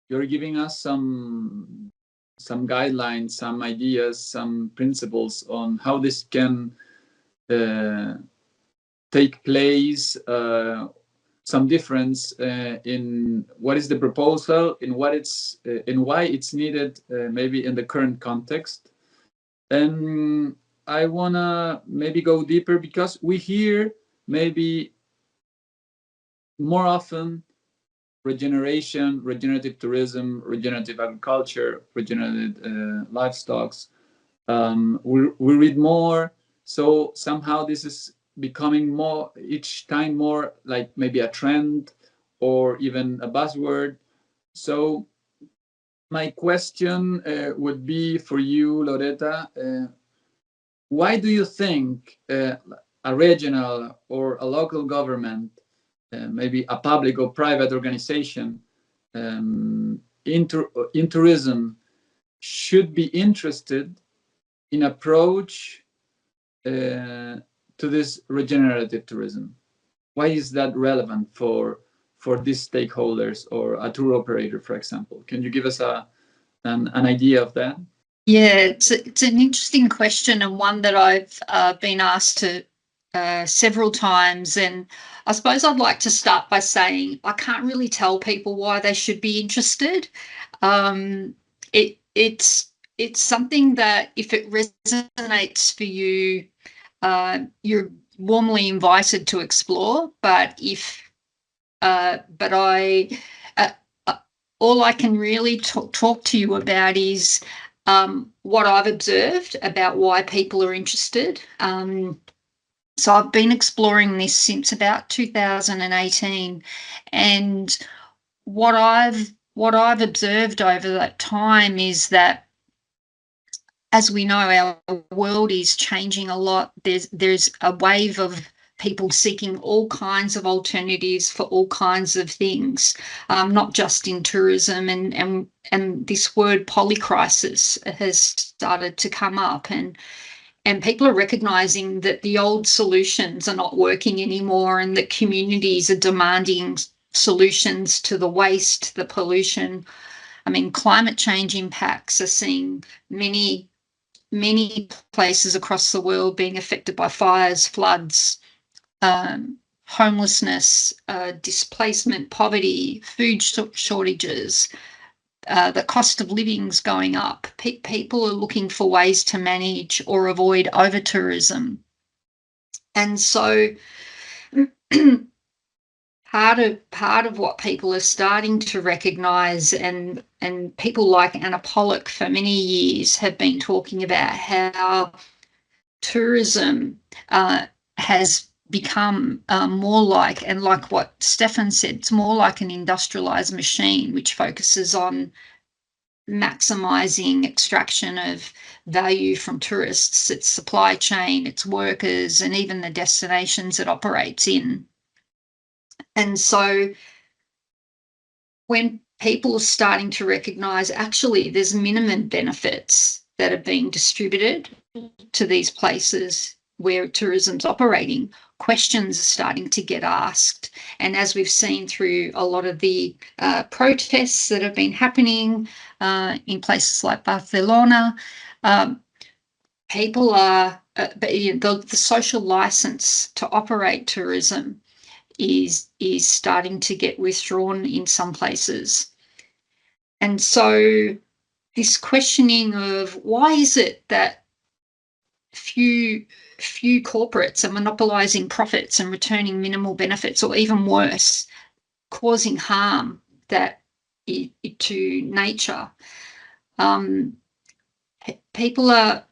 you're giving us some guidelines, some ideas, some principles on how this can take place, some difference in what is the proposal, in what it's, in why it's needed, maybe in the current context. And I wanna maybe go deeper, because we hear maybe more often regeneration, regenerative tourism, regenerative agriculture, regenerative livestock. We read more, so somehow this is becoming more, each time more like maybe a trend or even a buzzword. So my question would be for you, Loretta, why do you think a regional or a local government, maybe a public or private organization in tourism should be interested in approach to this regenerative tourism? Why is that relevant for these stakeholders or a tour operator, for example? Can you give us an idea of that? Yeah, it's an interesting question, and one that I've been asked to several times. And I suppose I'd like to start by saying I can't really tell people why they should be interested. It's something that if it resonates for you, you're warmly invited to explore. But all I can really talk to you about is what I've observed about why people are interested. So I've been exploring this since about 2018, and what I've observed over that time is that, as we know, our world is changing a lot. There's a wave of people seeking all kinds of alternatives for all kinds of things, not just in tourism. And this word policrisis has started to come up, and people are recognising that the old solutions are not working anymore, and that communities are demanding solutions to the waste, the pollution. I mean, climate change impacts are seeing many places across the world being affected by fires, floods, homelessness, displacement, poverty, food shortages. The cost of living's going up. People are looking for ways to manage or avoid over-tourism. And so part of what people are starting to recognise, and people like Anna Pollock for many years have been talking about how tourism has become more like, and like what Stefan said, it's more like an industrialised machine which focuses on maximising extraction of value from tourists, its supply chain, its workers, and even the destinations it operates in. And so when people are starting to recognise actually there's minimum benefits that are being distributed to these places where tourism's operating, questions are starting to get asked. And as we've seen through a lot of the protests that have been happening in places like Barcelona, people are, the social license to operate tourism is starting to get withdrawn in some places. And so this questioning of why is it that few corporates are monopolising profits and returning minimal benefits, or even worse, causing harm to nature. People are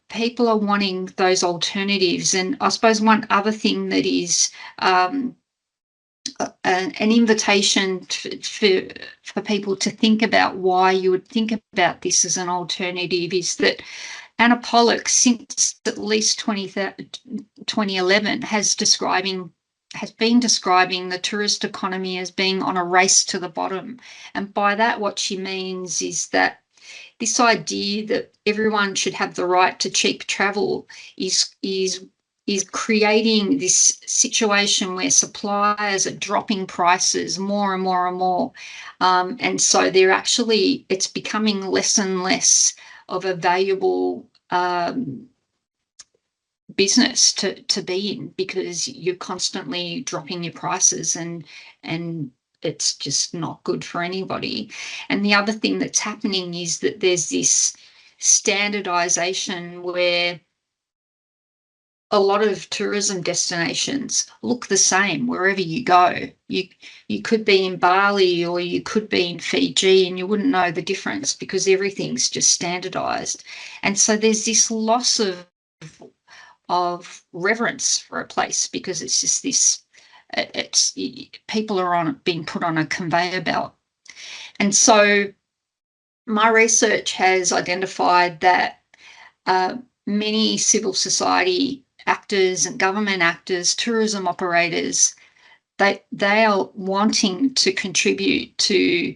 wanting those alternatives. And I suppose one other thing that is an invitation for people to think about why you would think about this as an alternative is that Anna Pollock, since at least 2011, has been describing the tourist economy as being on a race to the bottom. And by that, what she means is that this idea that everyone should have the right to cheap travel is is creating this situation where suppliers are dropping prices more and more and more. And so it's becoming less and less of a valuable business to be in, because you're constantly dropping your prices, and it's just not good for anybody. And the other thing that's happening is that there's this standardization where a lot of tourism destinations look the same wherever you go. You could be in Bali or you could be in Fiji, and you wouldn't know the difference because everything's just standardized. And so there's this loss of reverence for a place, because it's just this, people are being put on a conveyor belt. And so my research has identified that many civil society actors and government actors, tourism operators, they are wanting to contribute to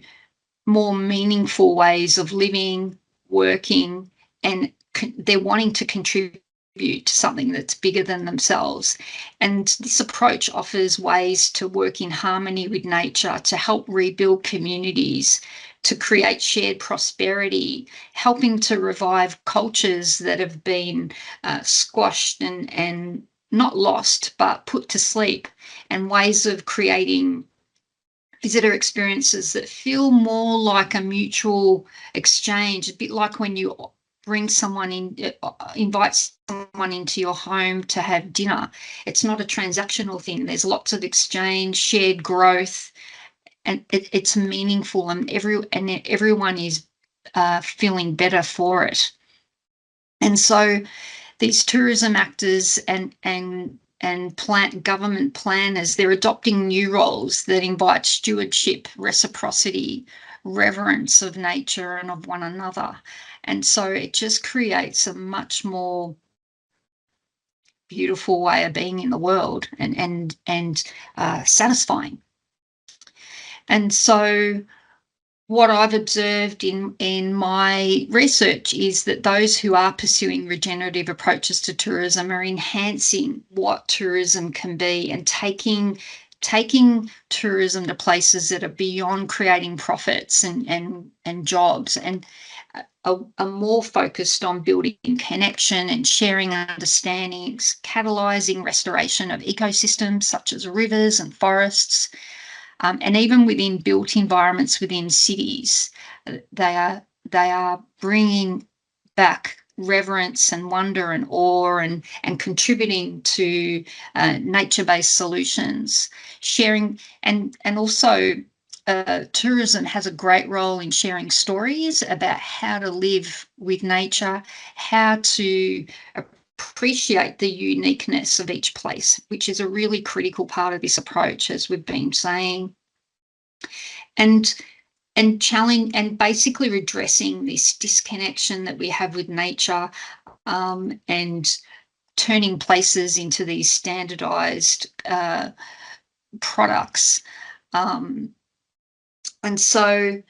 more meaningful ways of living, working, and they're wanting to contribute to something that's bigger than themselves. And this approach offers ways to work in harmony with nature, to help rebuild communities, to create shared prosperity, helping to revive cultures that have been squashed and not lost, but put to sleep, and ways of creating visitor experiences that feel more like a mutual exchange, a bit like when you bring someone in, invite someone into your home to have dinner. It's not a transactional thing. There's lots of exchange, shared growth, and it's meaningful, and everyone is feeling better for it. And so these tourism actors and government planners, they're adopting new roles that invite stewardship, reciprocity, reverence of nature and of one another. And so it just creates a much more beautiful way of being in the world, and satisfying. And so what I've observed in my research is that those who are pursuing regenerative approaches to tourism are enhancing what tourism can be, and taking tourism to places that are beyond creating profits and jobs, and are more focused on building connection and sharing understandings, catalysing restoration of ecosystems such as rivers and forests. And even within built environments within cities, they are bringing back reverence and wonder and awe, and contributing to nature-based solutions, sharing, and also tourism has a great role in sharing stories about how to live with nature, how to appreciate the uniqueness of each place, which is a really critical part of this approach, as we've been saying, and basically redressing this disconnection that we have with nature, and turning places into these standardized products. And so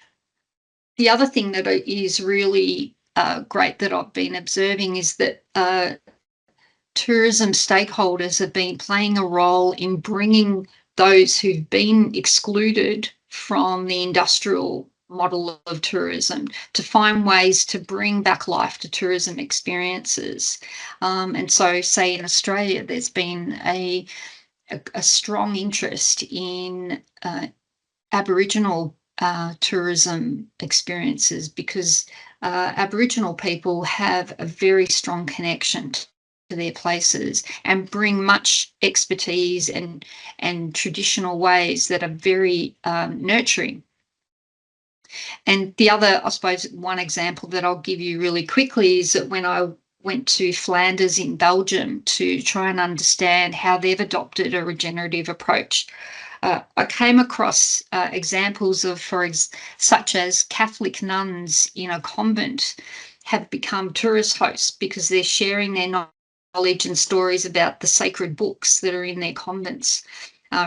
the other thing that is really great that I've been observing is that tourism stakeholders have been playing a role in bringing those who've been excluded from the industrial model of tourism to find ways to bring back life to tourism experiences. And so, say in Australia, there's been a strong interest in Aboriginal tourism experiences, because Aboriginal people have a very strong connection to their places and bring much expertise and traditional ways that are very nurturing. And the other, I suppose, one example that I'll give you really quickly is that when I went to Flanders in Belgium to try and understand how they've adopted a regenerative approach, I came across examples of, such as Catholic nuns in a convent have become tourist hosts because they're sharing their knowledge and stories about the sacred books that are in their convents.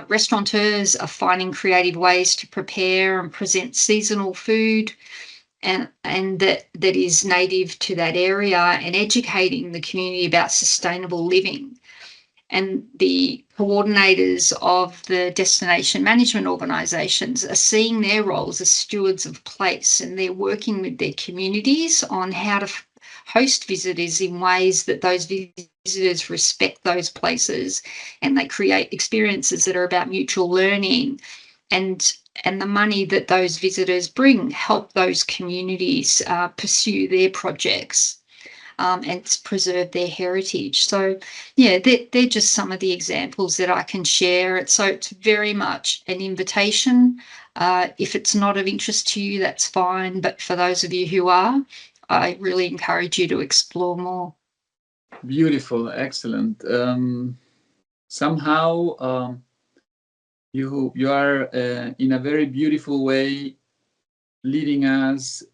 Restaurateurs are finding creative ways to prepare and present seasonal food and that is native to that area, and educating the community about sustainable living. and the coordinators of the destination management organisations are seeing their roles as stewards of place, and they're working with their communities on how to host visitors in ways that those visitors respect those places, and they create experiences that are about mutual learning, and the money that those visitors bring help those communities pursue their projects and preserve their heritage. So, yeah, they're just some of the examples that I can share. So it's very much an invitation. If it's not of interest to you, that's fine. But for those of you who are, I really encourage you to explore more. Beautiful, excellent. Somehow you are in a very beautiful way leading us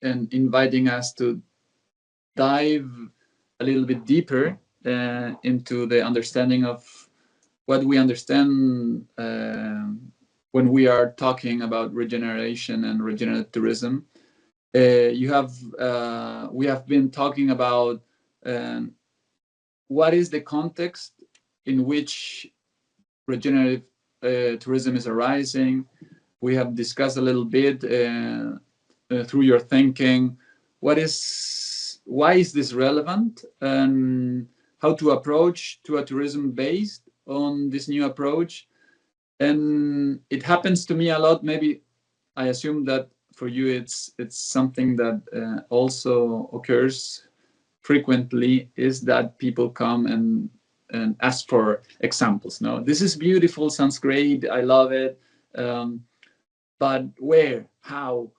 and inviting us to dive a little bit deeper into the understanding of what we understand when we are talking about regeneration and regenerative tourism. We have been talking about what is the context in which regenerative tourism is arising. We have discussed a little bit through your thinking, why is this relevant, and how to approach to a tourism based on this new approach. And it happens to me a lot. Maybe I assume that for you it's something that also occurs frequently, is that people come and ask for examples. No, this is beautiful, sounds great, I love it, but where, how,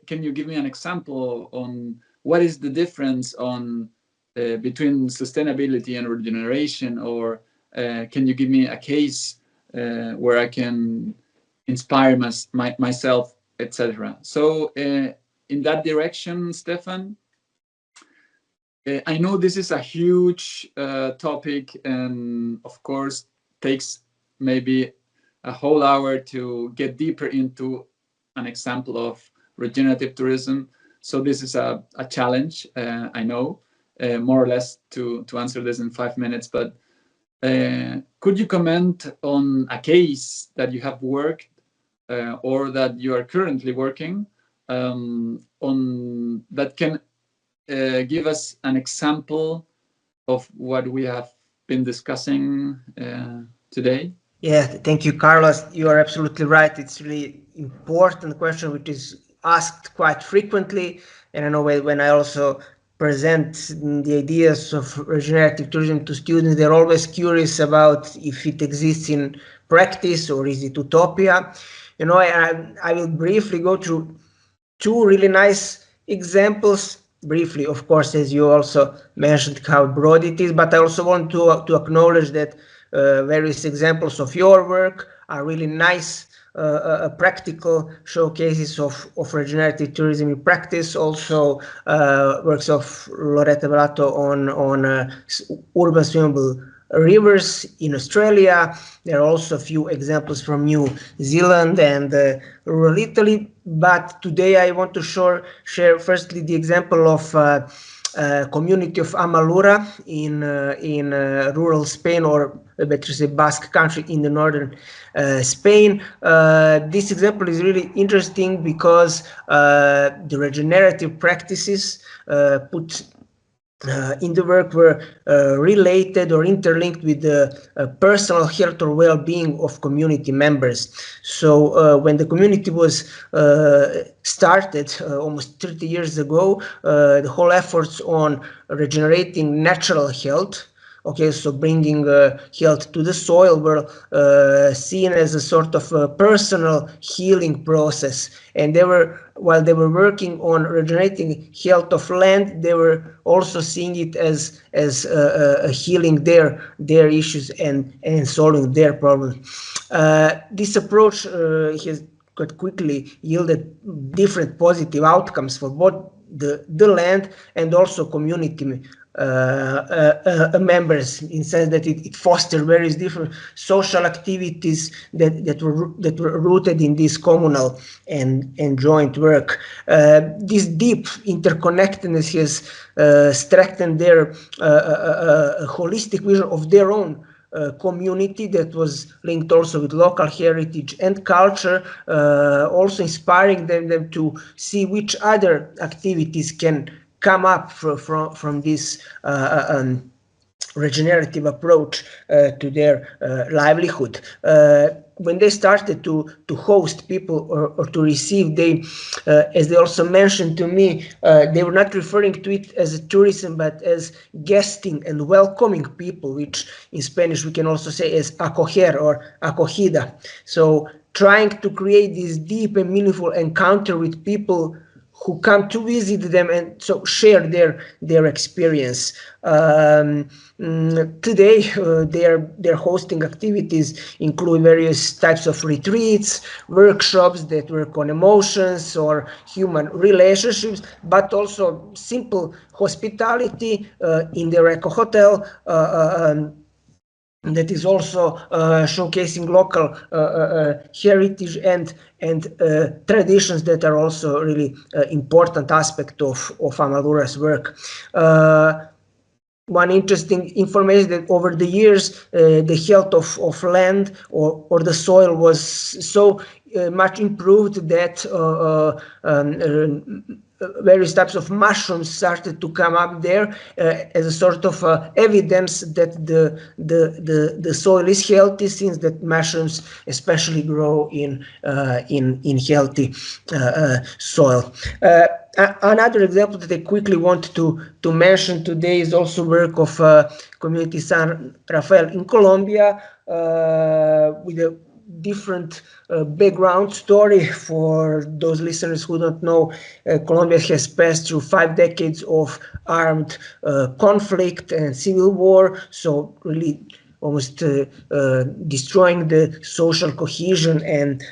can you give me an example on what is the difference on between sustainability and regeneration, or can you give me a case where I can inspire myself, etc. So in that direction, Stefan, I know this is a huge topic, and of course takes maybe a whole hour to get deeper into an example of regenerative tourism. So this is a challenge, I know, more or less to answer this in 5 minutes. But could you comment on a case that you have worked or that you are currently working on that can give us an example of what we have been discussing today? Yeah, thank you, Carlos. You are absolutely right. It's really important question which is asked quite frequently, and I know when I also present the ideas of regenerative tourism to students, they're always curious about if it exists in practice or is it utopia. You know, I will briefly go through two really nice examples briefly, of course, as you also mentioned how broad it is, but I also want to acknowledge that various examples of your work are really nice practical showcases of regenerative tourism in practice. Also works of Loretta Belato on urban swimmable rivers in Australia. There are also a few examples from New Zealand and rural Italy, but today I want to share firstly the example of community of Amalura in rural Spain, or better say Basque country in the northern Spain. This example is really interesting because the regenerative practices put in the work were related or interlinked with the personal health or well-being of community members. So when the community was started almost 30 years ago, the whole efforts on regenerating natural health, okay, so bringing health to the soil, were seen as a sort of a personal healing process. And they were, while they were working on regenerating health of land, they were also seeing it as healing their issues and solving their problems. This approach has quite quickly yielded different positive outcomes for both the land and also community members, in the sense that it fostered various different social activities that were rooted in this communal and joint work. This deep interconnectedness has strengthened their holistic vision of their own community that was linked also with local heritage and culture, also inspiring them to see which other activities can come up from this regenerative approach to their livelihood. When they started to host people or to receive, they, as they also mentioned to me, they were not referring to it as a tourism, but as guesting and welcoming people, which in Spanish we can also say as acoger or acogida. So trying to create this deep and meaningful encounter with people who come to visit them and so share their experience. Today, their hosting activities include various types of retreats, workshops that work on emotions or human relationships, but also simple hospitality in their eco hotel. That is also showcasing local heritage and traditions that are also really important aspect of Amadura's work. One interesting information that over the years, the health of land or the soil was so much improved that various types of mushrooms started to come up there as a sort of evidence that the soil is healthy, since that mushrooms especially grow in healthy soil. Another example that I quickly want to mention today is also work of community San Rafael in Colombia, with a different background story. For those listeners who don't know, Colombia has passed through 5 decades of armed conflict and civil war, so really almost destroying the social cohesion and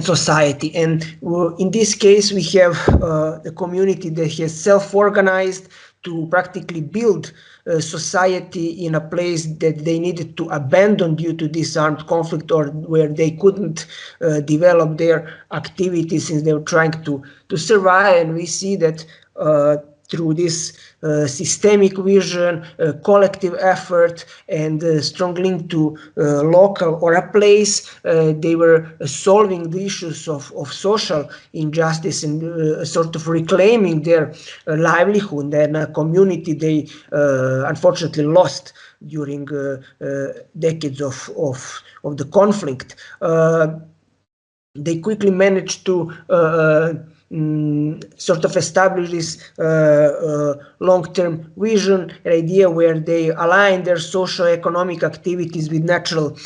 society. And in this case, we have a community that has self-organized to practically build society in a place that they needed to abandon due to this armed conflict, or where they couldn't develop their activities since they were trying to survive. And we see that through this systemic vision, collective effort, and strong link to local or a place, they were solving the issues of social injustice and sort of reclaiming their livelihood and a community they unfortunately lost during decades of the conflict. They quickly managed to sort of establish this long-term vision, an idea where they align their socio-economic activities with natural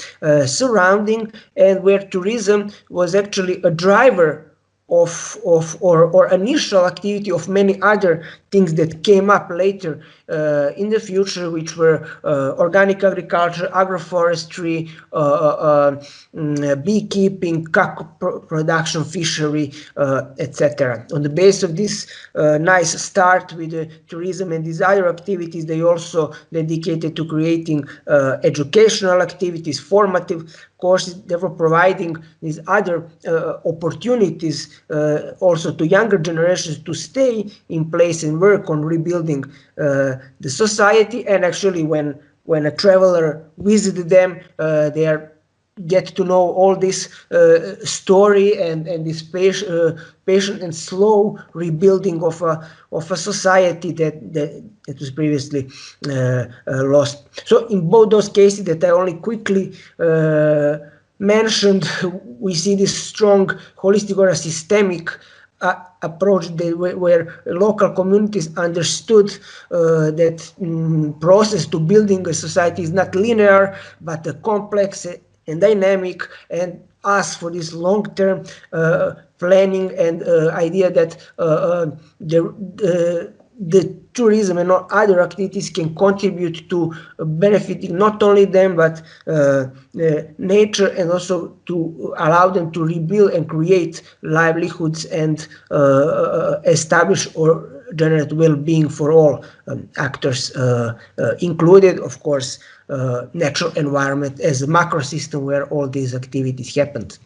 surrounding, and where tourism was actually a driver or initial activity of many other things that came up later in the future, which were organic agriculture, agroforestry, beekeeping, cocoa production, fishery, etc. On the base of this nice start with tourism and these other activities, they also dedicated to creating educational activities, formative courses. They were providing these other opportunities also to younger generations to stay in place and work on rebuilding the society. And actually, when a traveler visited them, they get to know all this story and this patient and slow rebuilding of a society that was previously lost. So in both those cases that I only quickly mentioned, we see this strong holistic or a systemic approach where local communities understood that process to building a society is not linear, but a complex and dynamic, and ask for this long-term planning and idea that the tourism and other activities can contribute to benefiting not only them but nature, and also to allow them to rebuild and create livelihoods and establish or generate well-being for all actors included, of course, natural environment as a macro system where all these activities happened.